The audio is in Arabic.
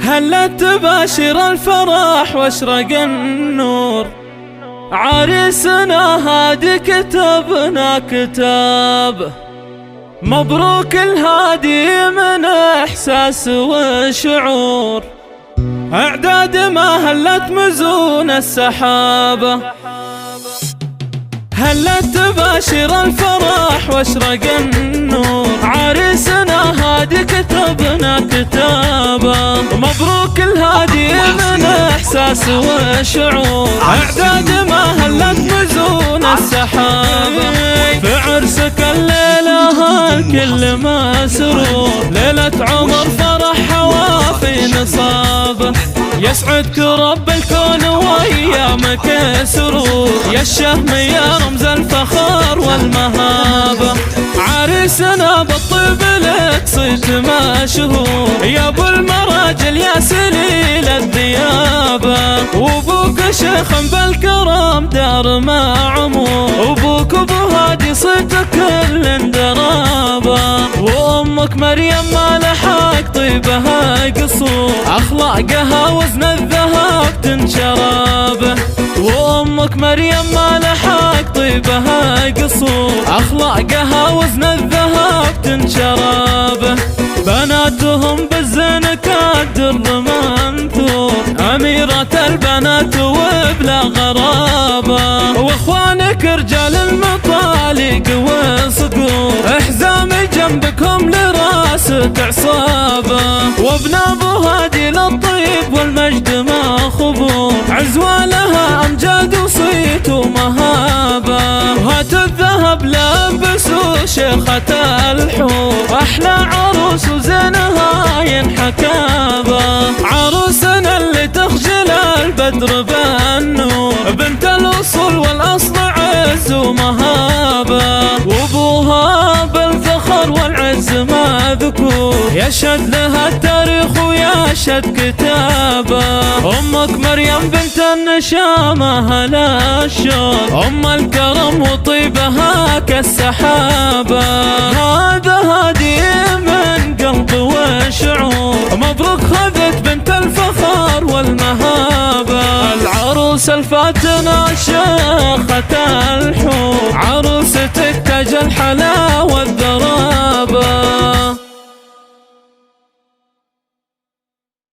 هلا تباشر الفرح واشرق النور، عريسنا هادي كتبنا كتاب. مبروك الهادي من احساس وشعور، اعداد ما هلت مزون السحابة. هلا تباشر الفرح واشرق النور، عريسنا هادي كتبنا كتابه. مبروك الهادي من احساس وشعور، اعداد ما هلت مزون السحابة. في عرسك الليلة الكل مسرور، ليلة عمر فرح وفي نصابه. يسعدك رب الكون وايامك سرور، يا الشهم يا رمز الفخر والمهابة. عريسنا بالطيب لك صيت مشهور، يا ابو المراجل يا سليل الديابة. وابوك شيخ بالكرم دار ما عمور، وابوك ابو هادي صيتك كل درابة. وامك مريم ما لحق طيبها قصور، اخلاقها وزن الذهب تنشرابه. وامك مريم ما لحق طيبها قصور، اخلاقها وزن الذهب تنشرابه. بناتهم بالزين كالدر منثور، اميرة البنات وبلا غرابة. واخوانك رجال المطالق وصقور، احزامي جنبكم لراسة عصابة. وابن ابو هادي للطيب والمجد ما خبور، عزوالها امجاد وصيت ومهابة. وهات الذهب لبسوا شيخة الحور، احلى عروس وزينها ينحكابة. عروسنا اللي تخجل البدر بالنور، بنت الاصول والاصل عز ومهابة. وابوها بالفخر والعز ما ذكور، يشهد لها التاريخ ويشهد كتابه. امك مريم بنت النشامة هلا الشوق، ام الكرم وطيبها كالسحابة. هذا هادي من قلب وشعور، مبروك خذت بنت الفخر والمهابة. العروس الفاتنة شيخة الحور، عروستك تاج الحلا والذرابة.